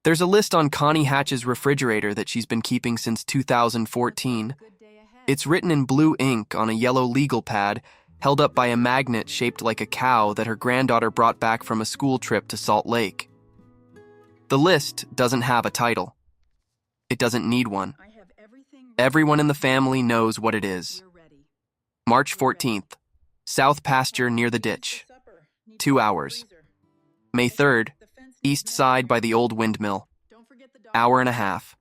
There's a list on Connie Hatch's refrigerator that she's been keeping since 2014. It's written in blue ink on a yellow legal pad, held up by a magnet shaped like a cow that her granddaughter brought back from a school trip to Salt Lake. The list doesn't have a title. It doesn't need one. Everyone in the family knows what it is. March 14th, South Pasture near the ditch. 2 hours. May 3rd, East Side by the old windmill. Hour and a half.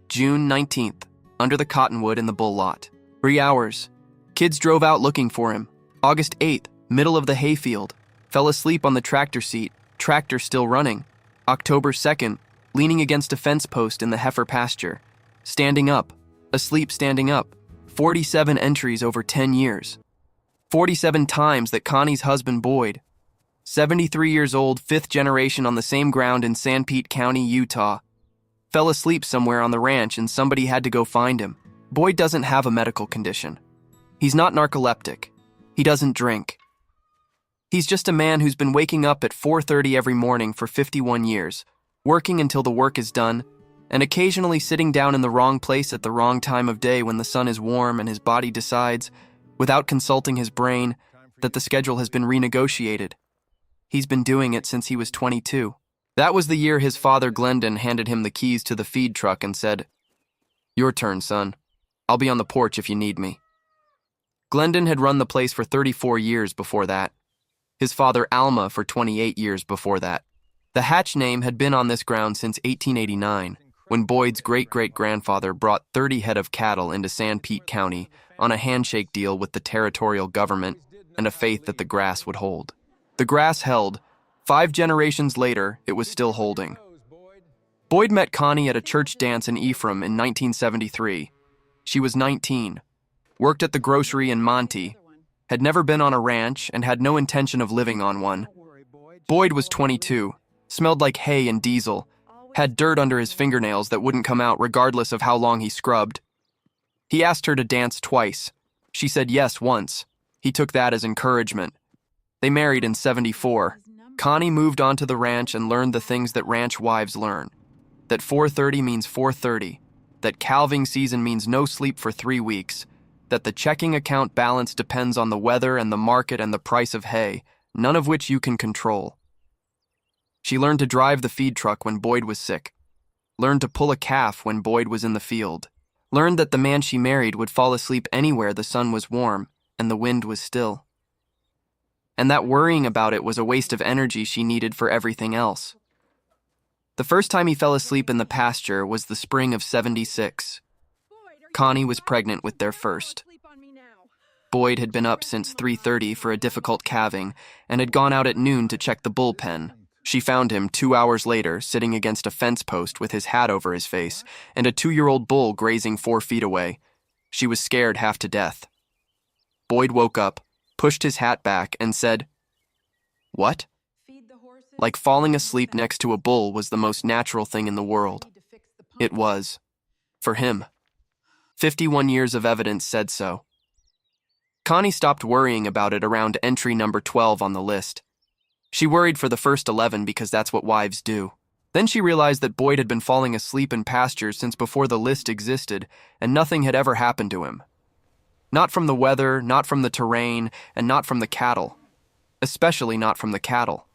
June 19th, under the cottonwood in the bull lot. 3 hours. Kids drove out looking for him. August 8th, middle of the hayfield. Fell asleep on the tractor seat, tractor still running. October 2nd, leaning against a fence post in the heifer pasture. Standing up, asleep standing up. 47 entries over 10 years. 47 times that Connie's husband Boyd, 73 years old, 5th generation on the same ground in Sanpete County, Utah, fell asleep somewhere on the ranch and somebody had to go find him. Boyd doesn't have a medical condition. He's not narcoleptic. He doesn't drink. He's just a man who's been waking up at 4:30 every morning for 51 years, working until the work is done, and occasionally sitting down in the wrong place at the wrong time of day when the sun is warm and his body decides, without consulting his brain, that the schedule has been renegotiated. He's been doing it since he was 22. That was the year his father Glendon handed him the keys to the feed truck and said, "Your turn, son. I'll be on the porch if you need me." Glendon had run the place for 34 years before that. His father Alma for 28 years before that. The Hatch name had been on this ground since 1889, when Boyd's great-great-grandfather brought 30 head of cattle into Sanpete County on a handshake deal with the territorial government and a faith that the grass would hold. The grass held. 5 generations later, it was still holding. Boyd met Connie at a church dance in Ephraim in 1973. She was 19, worked at the grocery in Monty, had never been on a ranch, and had no intention of living on one. Boyd was 22, smelled like hay and diesel, had dirt under his fingernails that wouldn't come out regardless of how long he scrubbed. He asked her to dance twice. She said yes once. He took that as encouragement. They married in 74. Connie moved onto the ranch and learned the things that ranch wives learn. That 4:30 means 4:30. That calving season means no sleep for 3 weeks. That the checking account balance depends on the weather and the market and the price of hay, none of which you can control. She learned to drive the feed truck when Boyd was sick. Learned to pull a calf when Boyd was in the field. Learned that the man she married would fall asleep anywhere the sun was warm and the wind was still. And that worrying about it was a waste of energy she needed for everything else. The first time he fell asleep in the pasture was the spring of 76. Connie was pregnant with their first. Boyd had been up since 3:30 for a difficult calving and had gone out at noon to check the bullpen. She found him 2 hours later sitting against a fence post with his hat over his face and a 2-year-old bull grazing 4 feet away. She was scared half to death. Boyd woke up, pushed his hat back, and said, "What?" Like falling asleep next to a bull was the most natural thing in the world. It was. For him. 51 years of evidence said so. Connie stopped worrying about it around entry number 12 on the list. She worried for the first 11 because that's what wives do. Then she realized that Boyd had been falling asleep in pastures since before the list existed, and nothing had ever happened to him. Not from the weather, not from the terrain, and not from the cattle. Especially not from the cattle.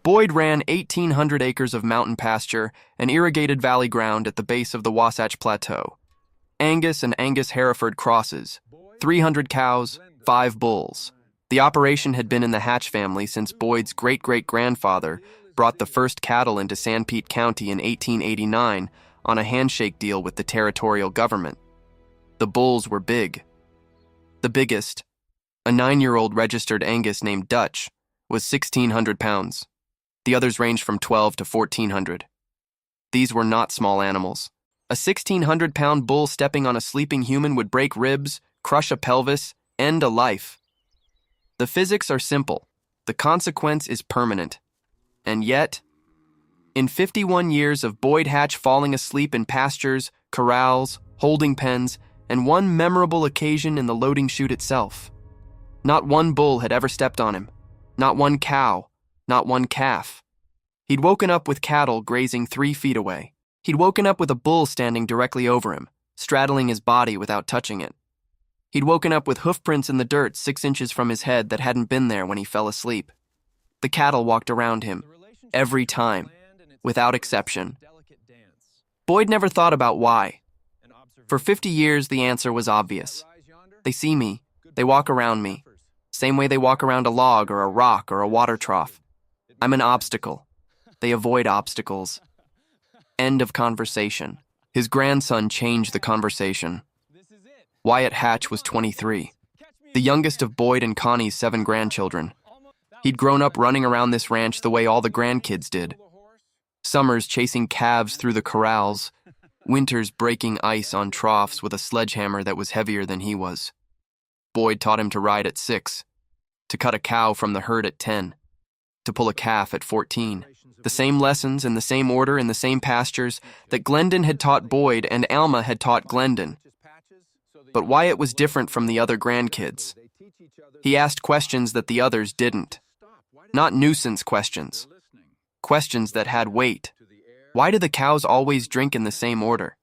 Boyd ran 1,800 acres of mountain pasture and irrigated valley ground at the base of the Wasatch Plateau. Angus and Angus Hereford crosses, 300 cows, 5 bulls. The operation had been in the Hatch family since Boyd's great-great-grandfather brought the first cattle into Sanpete County in 1889 on a handshake deal with the territorial government. The bulls were big. The biggest, a 9-year-old registered Angus named Dutch, was 1,600 pounds. The others ranged from 12 to 1,400. These were not small animals. A 1,600-pound bull stepping on a sleeping human would break ribs, crush a pelvis, end a life. The physics are simple. The consequence is permanent. And yet, in 51 years of Boyd Hatch falling asleep in pastures, corrals, holding pens, and one memorable occasion in the loading chute itself, not one bull had ever stepped on him, not one cow, not one calf. He'd woken up with cattle grazing 3 feet away. He'd woken up with a bull standing directly over him, straddling his body without touching it. He'd woken up with hoofprints in the dirt 6 inches from his head that hadn't been there when he fell asleep. The cattle walked around him, every time, without exception. Boyd never thought about why. For 50 years, the answer was obvious. They see me, they walk around me, same way they walk around a log or a rock or a water trough. I'm an obstacle. They avoid obstacles. End of conversation. His grandson changed the conversation. Wyatt Hatch was 23, the youngest of Boyd and Connie's 7 grandchildren. He'd grown up running around this ranch the way all the grandkids did. Summers chasing calves through the corrals, winters breaking ice on troughs with a sledgehammer that was heavier than he was. Boyd taught him to ride at 6, to cut a cow from the herd at 10, to pull a calf at 14. The same lessons in the same order in the same pastures that Glendon had taught Boyd and Alma had taught Glendon. But Wyatt was different from the other grandkids. He asked questions that the others didn't. Not nuisance questions. Questions that had weight. Why do the cows always drink in the same order?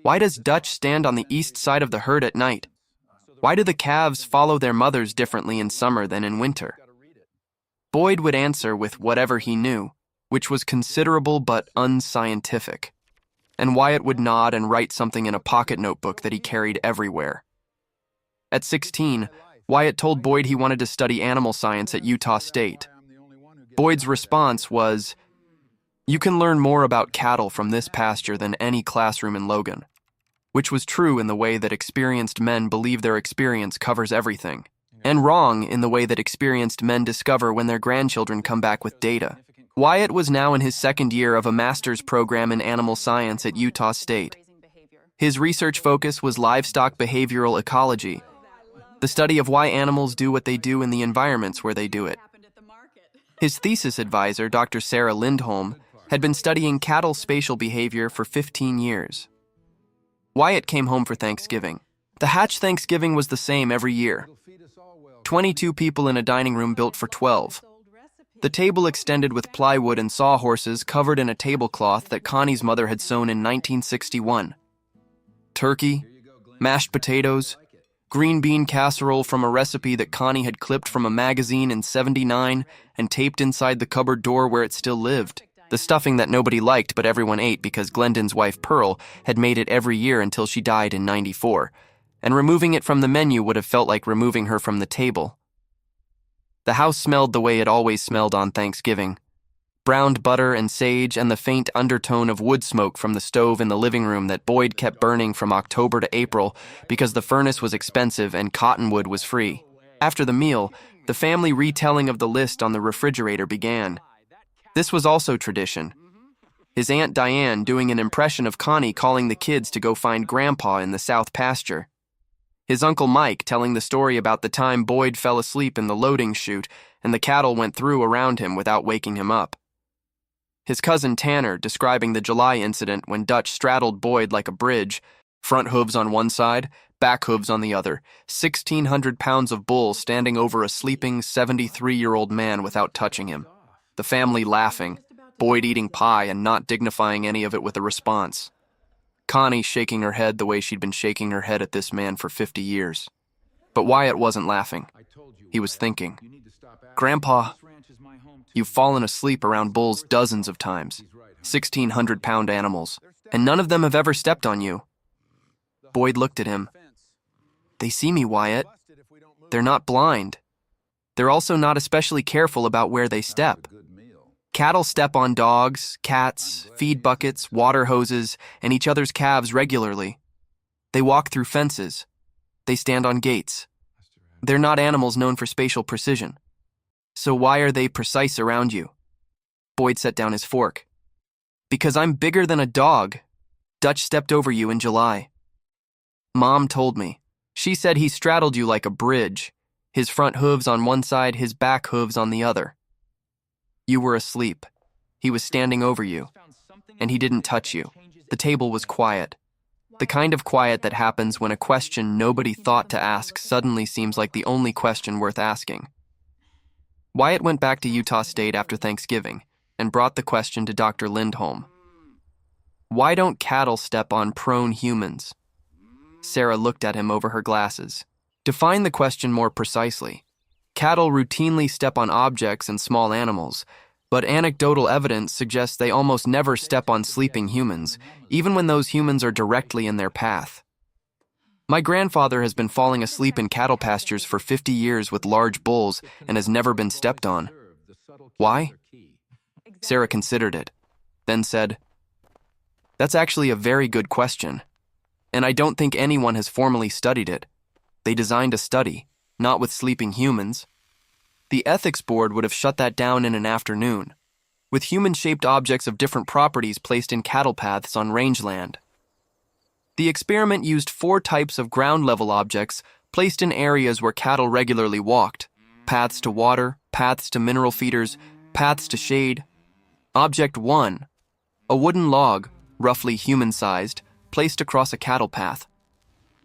Why does Dutch stand on the east side of the herd at night? Why do the calves follow their mothers differently in summer than in winter? Boyd would answer with whatever he knew, which was considerable but unscientific. And Wyatt would nod and write something in a pocket notebook that he carried everywhere. At 16, Wyatt told Boyd he wanted to study animal science at Utah State. Boyd's response was, "You can learn more about cattle from this pasture than any classroom in Logan," which was true in the way that experienced men believe their experience covers everything, and wrong in the way that experienced men discover when their grandchildren come back with data. Wyatt was now in his 2nd year of a master's program in animal science at Utah State. His research focus was livestock behavioral ecology, the study of why animals do what they do in the environments where they do it. His thesis advisor, Dr. Sarah Lindholm, had been studying cattle spatial behavior for 15 years. Wyatt came home for Thanksgiving. The Hatch Thanksgiving was the same every year. 22 people in a dining room built for 12. The table extended with plywood and sawhorses covered in a tablecloth that Connie's mother had sewn in 1961. Turkey, mashed potatoes, green bean casserole from a recipe that Connie had clipped from a magazine in '79 and taped inside the cupboard door where it still lived. The stuffing that nobody liked but everyone ate because Glendon's wife Pearl had made it every year until she died in '94, and removing it from the menu would have felt like removing her from the table. The house smelled the way it always smelled on Thanksgiving. Browned butter and sage and the faint undertone of wood smoke from the stove in the living room that Boyd kept burning from October to April because the furnace was expensive and cottonwood was free. After the meal, the family retelling of the list on the refrigerator began. This was also tradition. His Aunt Diane doing an impression of Connie calling the kids to go find Grandpa in the south pasture. His Uncle Mike telling the story about the time Boyd fell asleep in the loading chute and the cattle went through around him without waking him up. His cousin Tanner describing the July incident when Dutch straddled Boyd like a bridge, front hooves on one side, back hooves on the other, 1,600 pounds of bull standing over a sleeping 73-year-old man without touching him. The family laughing, Boyd eating pie and not dignifying any of it with a response. Connie shaking her head the way she'd been shaking her head at this man for 50 years. But Wyatt wasn't laughing. He was thinking, "Grandpa, you've fallen asleep around bulls dozens of times, 1,600-pound animals, and none of them have ever stepped on you." Boyd looked at him. "They see me, Wyatt. They're not blind. They're also not especially careful about where they step. Cattle step on dogs, cats, feed buckets, water hoses, and each other's calves regularly. They walk through fences. They stand on gates. They're not animals known for spatial precision. So why are they precise around you?" Boyd set down his fork. "Because I'm bigger than a dog. Dutch stepped over you in July. Mom told me. She said he straddled you like a bridge, his front hooves on one side, his back hooves on the other. You were asleep. He was standing over you, and he didn't touch you. The table was quiet. The kind of quiet that happens when a question nobody thought to ask suddenly seems like the only question worth asking." Wyatt went back to Utah State after Thanksgiving. and brought the question to Dr. Lindholm. Why don't cattle step on prone humans? Sarah looked at him over her glasses. Define the question more precisely. Cattle routinely step on objects and small animals, but anecdotal evidence suggests they almost never step on sleeping humans, even when those humans are directly in their path. My grandfather has been falling asleep in cattle pastures for 50 years with large bulls and has never been stepped on. Why? Sarah considered it, then said, "That's actually a very good question, and I don't think anyone has formally studied it. They designed a study, not with sleeping humans. The ethics board would have shut that down in an afternoon, with human-shaped objects of different properties placed in cattle paths on rangeland. The experiment used 4 types of ground-level objects placed in areas where cattle regularly walked: paths to water, paths to mineral feeders, paths to shade. Object 1, a wooden log, roughly human-sized, placed across a cattle path.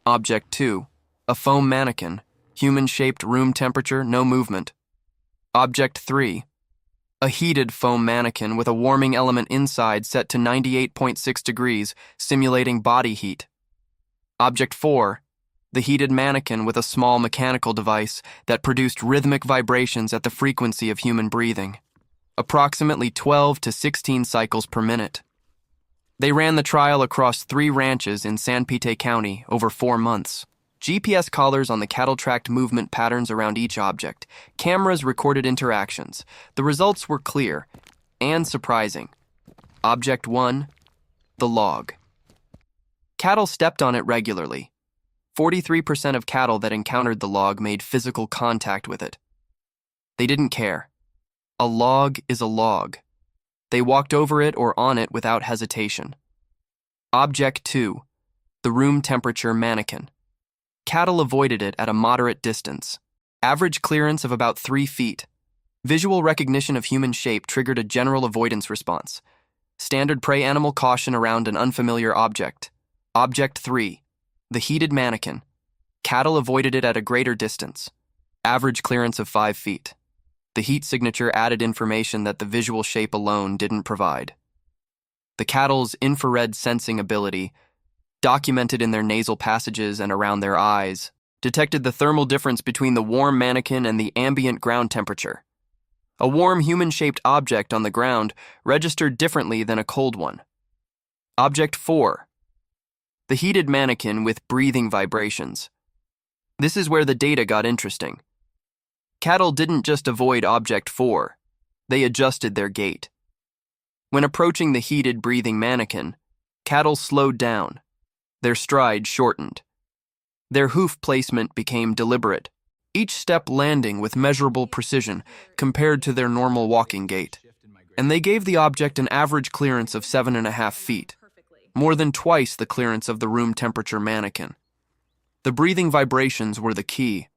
Object 2, a foam mannequin, human-shaped, room temperature, no movement. Object 3, a heated foam mannequin with a warming element inside set to 98.6 degrees, simulating body heat. Object 4, the heated mannequin with a small mechanical device that produced rhythmic vibrations at the frequency of human breathing, approximately 12 to 16 cycles per minute. They ran the trial across 3 ranches in San Pete County over 4 months. GPS collars on the cattle tracked movement patterns around each object. Cameras recorded interactions. The results were clear and surprising. Object 1, the log. Cattle stepped on it regularly. 43% of cattle that encountered the log made physical contact with it. They didn't care. A log is a log. They walked over it or on it without hesitation. Object 2, the room temperature mannequin. Cattle avoided it at a moderate distance. Average clearance of about 3 feet. Visual recognition of human shape triggered a general avoidance response. Standard prey animal caution around an unfamiliar object. Object 3, the heated mannequin. Cattle avoided it at a greater distance. Average clearance of 5 feet. The heat signature added information that the visual shape alone didn't provide. The cattle's infrared sensing ability, documented in their nasal passages and around their eyes, detected the thermal difference between the warm mannequin and the ambient ground temperature. A warm human-shaped object on the ground registered differently than a cold one. Object 4, the heated mannequin with breathing vibrations. This is where the data got interesting. Cattle didn't just avoid Object 4, they adjusted their gait. When approaching the heated breathing mannequin, cattle slowed down. Their stride shortened. Their hoof placement became deliberate, each step landing with measurable precision compared to their normal walking gait. And they gave the object an average clearance of 7.5 feet, more than twice the clearance of the room temperature mannequin. The breathing vibrations were the key.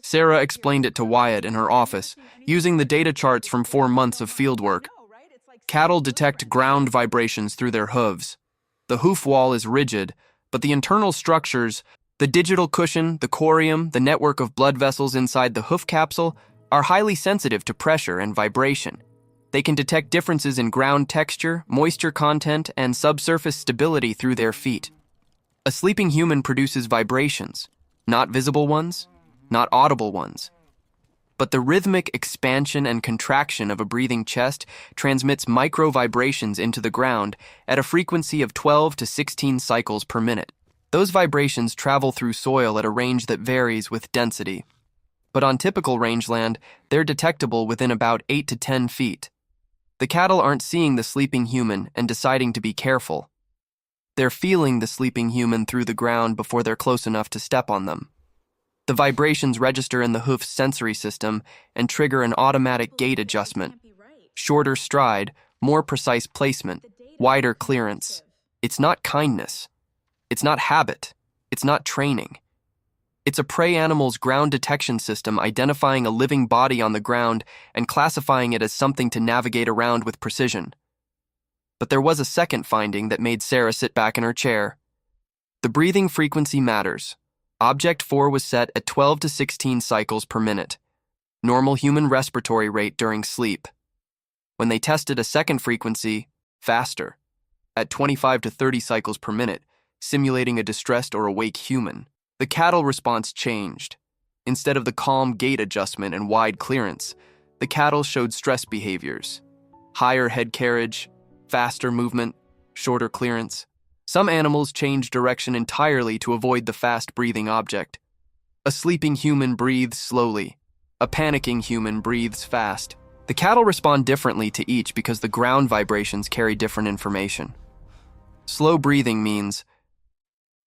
Sarah explained it to Wyatt in her office, using the data charts from 4 months of fieldwork. Cattle detect ground vibrations through their hooves. The hoof wall is rigid, but the internal structures, the digital cushion, the corium, the network of blood vessels inside the hoof capsule, are highly sensitive to pressure and vibration. They can detect differences in ground texture, moisture content, and subsurface stability through their feet. A sleeping human produces vibrations, not visible ones, not audible ones. But the rhythmic expansion and contraction of a breathing chest transmits micro-vibrations into the ground at a frequency of 12 to 16 cycles per minute. Those vibrations travel through soil at a range that varies with density. But on typical rangeland, they're detectable within about 8 to 10 feet. The cattle aren't seeing the sleeping human and deciding to be careful. They're feeling the sleeping human through the ground before they're close enough to step on them. The vibrations register in the hoof's sensory system and trigger an automatic gait adjustment. Shorter stride, more precise placement, wider clearance. It's not kindness. It's not habit. It's not training. It's a prey animal's ground detection system identifying a living body on the ground and classifying it as something to navigate around with precision. But there was a second finding that made Sarah sit back in her chair. The breathing frequency matters. Object 4 was set at 12 to 16 cycles per minute, normal human respiratory rate during sleep. When they tested a second frequency, faster, at 25 to 30 cycles per minute, simulating a distressed or awake human, the cattle response changed. Instead of the calm gait adjustment and wide clearance, the cattle showed stress behaviors. Higher head carriage, faster movement, shorter clearance. Some animals changed direction entirely to avoid the fast-breathing object. A sleeping human breathes slowly. A panicking human breathes fast. The cattle respond differently to each because the ground vibrations carry different information. Slow breathing means,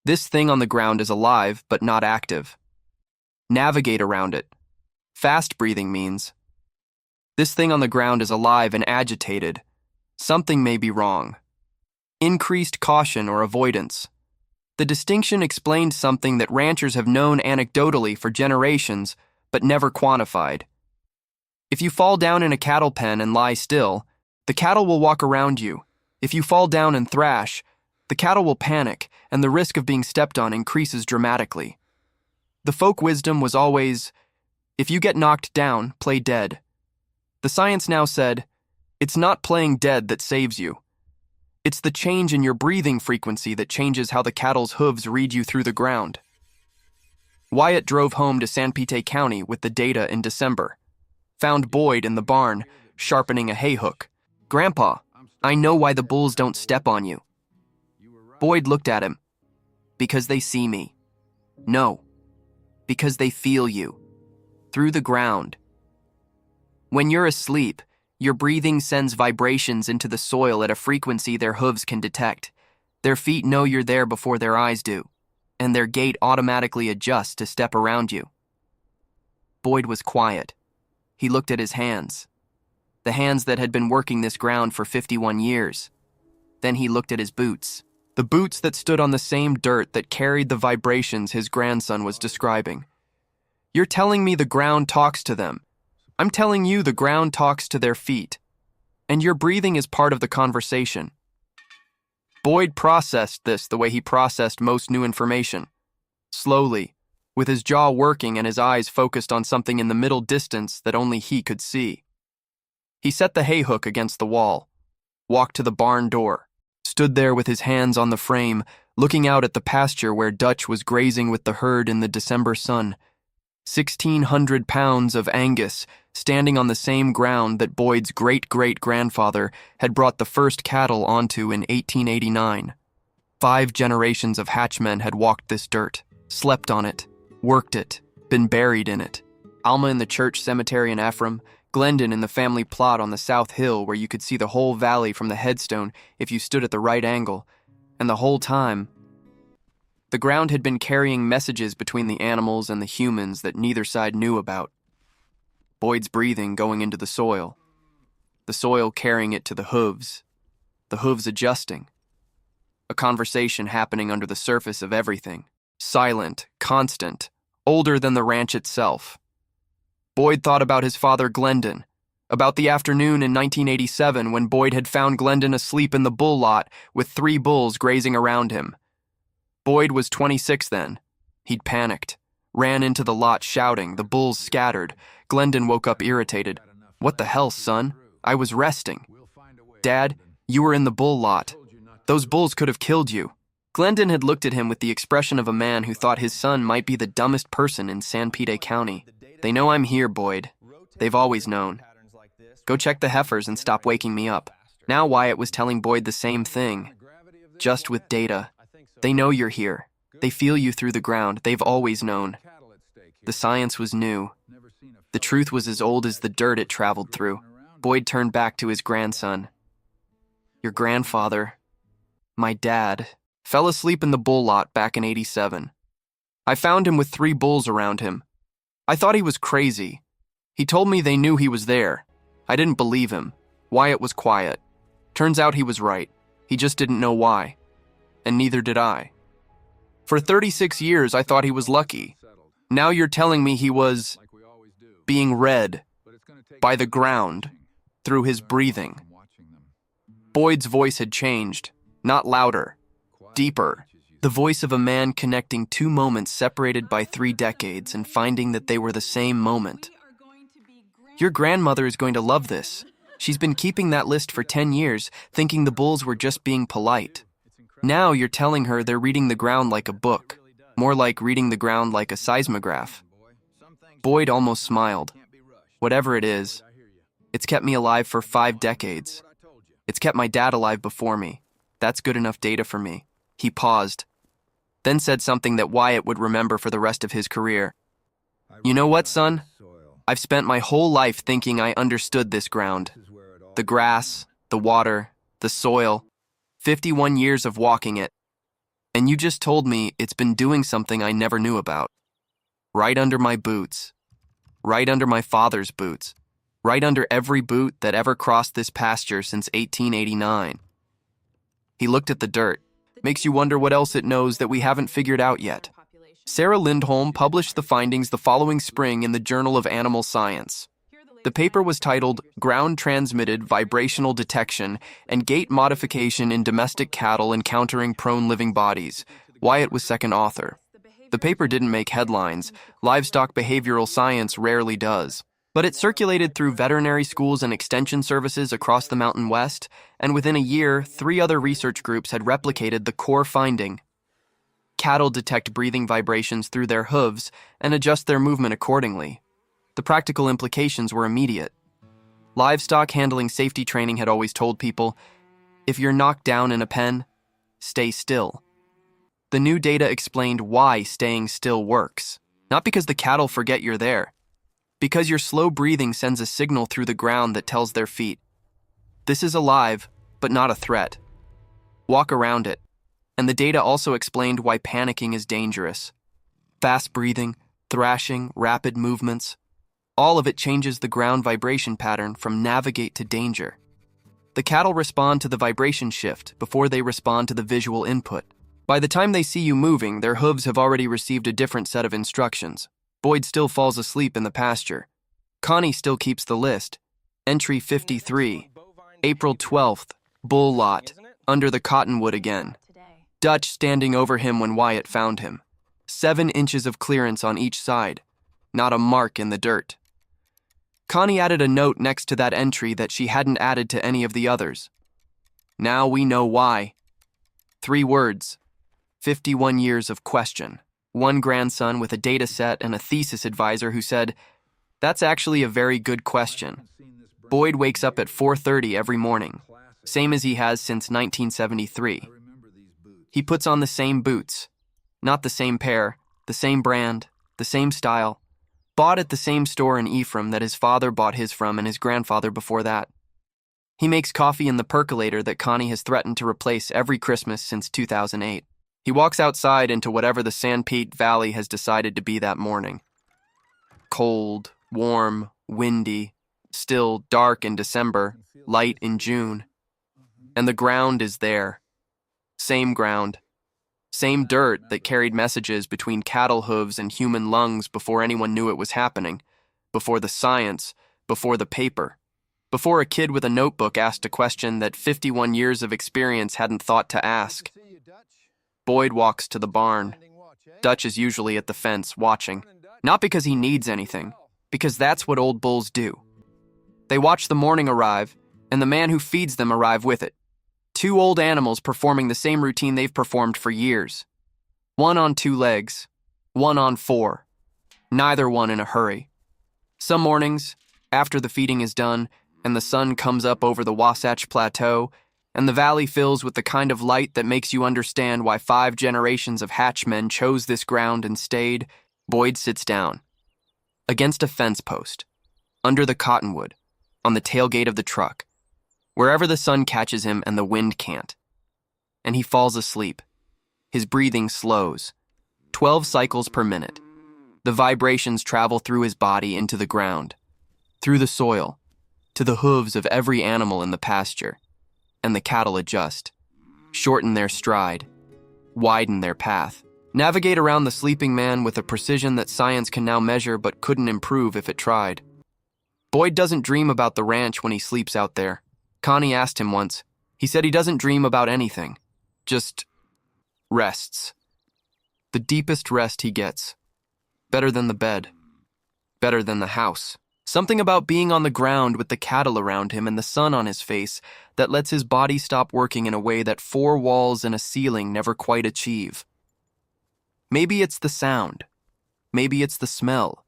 this thing on the ground is alive but not active. Navigate around it. Fast breathing means, this thing on the ground is alive and agitated. Something may be wrong. Increased caution or avoidance. The distinction explained something that ranchers have known anecdotally for generations but never quantified. If you fall down in a cattle pen and lie still, the cattle will walk around you. If you fall down and thrash, the cattle will panic, and the risk of being stepped on increases dramatically. The folk wisdom was always, if you get knocked down, play dead. The science now said, it's not playing dead that saves you. It's the change in your breathing frequency that changes how the cattle's hooves read you through the ground. Wyatt drove home to Sanpete County with the data in December. Found Boyd in the barn, sharpening a hay hook. Grandpa, I know why the bulls don't step on you. Boyd looked at him. Because they see me. No. Because they feel you. Through the ground. When you're asleep, your breathing sends vibrations into the soil at a frequency their hooves can detect. Their feet know you're there before their eyes do, and their gait automatically adjusts to step around you. Boyd was quiet. He looked at his hands. The hands that had been working this ground for 51 years. Then he looked at his boots. The boots that stood on the same dirt that carried the vibrations his grandson was describing. You're telling me the ground talks to them. I'm telling you the ground talks to their feet. And your breathing is part of the conversation. Boyd processed this the way he processed most new information. Slowly, with his jaw working and his eyes focused on something in the middle distance that only he could see. He set the hay hook against the wall, walked to the barn door, stood there with his hands on the frame, looking out at the pasture where Dutch was grazing with the herd in the December sun. 1,600 pounds of Angus standing on the same ground that Boyd's great-great-grandfather had brought the first cattle onto in 1889. 5 generations of hatchmen had walked this dirt, slept on it, worked it, been buried in it. Alma in the church cemetery in Ephraim, Glendon in the family plot on the South Hill where you could see the whole valley from the headstone if you stood at the right angle, and the whole time, the ground had been carrying messages between the animals and the humans that neither side knew about. Boyd's breathing going into the soil carrying it to the hooves adjusting. A conversation happening under the surface of everything, silent, constant, older than the ranch itself. Boyd thought about his father Glendon, about the afternoon in 1987 when Boyd had found Glendon asleep in the bull lot with 3 bulls grazing around him. Boyd was 26 then. He'd panicked, ran into the lot shouting, the bulls scattered. Glendon woke up irritated. What the hell, son? I was resting. Dad, you were in the bull lot. Those bulls could have killed you. Glendon had looked at him with the expression of a man who thought his son might be the dumbest person in Sanpete County. They know I'm here, Boyd. They've always known. Go check the heifers and stop waking me up. Now Wyatt was telling Boyd the same thing, just with data. They know you're here. They feel you through the ground. They've always known. The science was new. The truth was as old as the dirt it traveled through. Boyd turned back to his grandson. Your grandfather, my dad, fell asleep in the bull lot back in '87. I found him with 3 bulls around him. I thought he was crazy. He told me they knew he was there. I didn't believe him. Wyatt was quiet. Turns out he was right. He just didn't know why. And neither did I. For 36 years, I thought he was lucky. Now you're telling me he was being read by the ground through his breathing. Boyd's voice had changed, not louder, deeper. The voice of a man connecting 2 moments separated by 3 decades and finding that they were the same moment. Your grandmother is going to love this. She's been keeping that list for 10 years, thinking the bulls were just being polite. Now you're telling her they're reading the ground like a book, more like reading the ground like a seismograph. Boyd almost smiled. Whatever it is, it's kept me alive for 5 decades. It's kept my dad alive before me. That's good enough data for me. He paused, then said something that Wyatt would remember for the rest of his career. You know what, son? I've spent my whole life thinking I understood this ground. The grass, the water, the soil. 51 years of walking it. And you just told me it's been doing something I never knew about. Right under my boots. Right under my father's boots. Right under every boot that ever crossed this pasture since 1889. He looked at the dirt. Makes you wonder what else it knows that we haven't figured out yet. Sarah Lindholm published the findings the following spring in the Journal of Animal Science. The paper was titled Ground-Transmitted Vibrational Detection and Gait Modification in Domestic Cattle Encountering Prone Living Bodies. Wyatt was second author. The paper didn't make headlines. Livestock behavioral science rarely does. But it circulated through veterinary schools and extension services across the Mountain West, and within a year, 3 other research groups had replicated the core finding. Cattle detect breathing vibrations through their hooves and adjust their movement accordingly. The practical implications were immediate. Livestock handling safety training had always told people, if you're knocked down in a pen, stay still. The new data explained why staying still works. Not because the cattle forget you're there. Because your slow breathing sends a signal through the ground that tells their feet, this is alive, but not a threat. Walk around it. And the data also explained why panicking is dangerous. Fast breathing, thrashing, rapid movements. All of it changes the ground vibration pattern from navigate to danger. The cattle respond to the vibration shift before they respond to the visual input. By the time they see you moving, their hooves have already received a different set of instructions. Boyd still falls asleep in the pasture. Connie still keeps the list. Entry 53, April 12th, bull lot, under the cottonwood again. Dutch standing over him when Wyatt found him. 7 inches of clearance on each side. Not a mark in the dirt. Connie added a note next to that entry that she hadn't added to any of the others. Now we know why. 3 words. 51 years of question. One grandson with a data set and a thesis advisor who said, that's actually a very good question. Boyd wakes up at 4:30 every morning, same as he has since 1973. He puts on the same boots, not the same pair, the same brand, the same style, bought at the same store in Ephraim that his father bought his from and his grandfather before that. He makes coffee in the percolator that Connie has threatened to replace every Christmas since 2008. He walks outside into whatever the Sanpete Valley has decided to be that morning. Cold, warm, windy, still dark in December, light in June. And the ground is there. Same ground. Same dirt that carried messages between cattle hooves and human lungs before anyone knew it was happening, before the science, before the paper, before a kid with a notebook asked a question that 51 years of experience hadn't thought to ask. Boyd walks to the barn. Dutch is usually at the fence, watching. Not because he needs anything, because that's what old bulls do. They watch the morning arrive, and the man who feeds them arrive with it. 2 old animals performing the same routine they've performed for years. One on 2 legs, one on 4. Neither one in a hurry. Some mornings, after the feeding is done, and the sun comes up over the Wasatch Plateau, and the valley fills with the kind of light that makes you understand why 5 generations of hatchmen chose this ground and stayed, Boyd sits down. Against a fence post, under the cottonwood, on the tailgate of the truck, wherever the sun catches him and the wind can't. And he falls asleep. His breathing slows. 12 cycles per minute. The vibrations travel through his body into the ground, through the soil, to the hooves of every animal in the pasture. And the cattle adjust, shorten their stride, widen their path, navigate around the sleeping man with a precision that science can now measure but couldn't improve if it tried. Boyd doesn't dream about the ranch when he sleeps out there. Connie asked him once. He said he doesn't dream about anything, just rests. The deepest rest he gets. Better than the bed. Better than the house. Something about being on the ground with the cattle around him and the sun on his face that lets his body stop working in a way that four walls and a ceiling never quite achieve. Maybe it's the sound. Maybe it's the smell.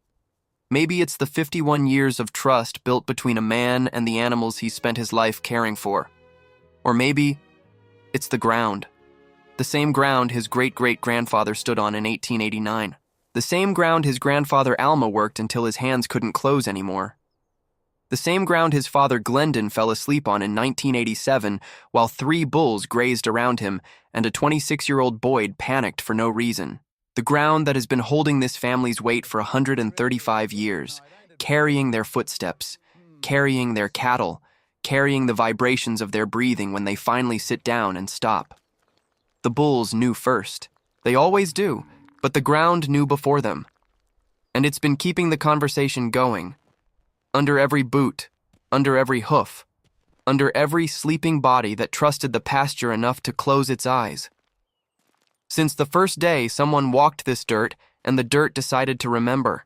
Maybe it's the 51 years of trust built between a man and the animals he spent his life caring for. Or maybe it's the ground. The same ground his great-great-grandfather stood on in 1889. The same ground his grandfather Alma worked until his hands couldn't close anymore. The same ground his father Glendon fell asleep on in 1987 while 3 bulls grazed around him and a 26-year-old Boyd panicked for no reason. The ground that has been holding this family's weight for 135 years, carrying their footsteps, carrying their cattle, carrying the vibrations of their breathing when they finally sit down and stop. The bulls knew first. They always do, but the ground knew before them. And it's been keeping the conversation going. Under every boot, under every hoof, under every sleeping body that trusted the pasture enough to close its eyes. Since the first day someone walked this dirt and the dirt decided to remember.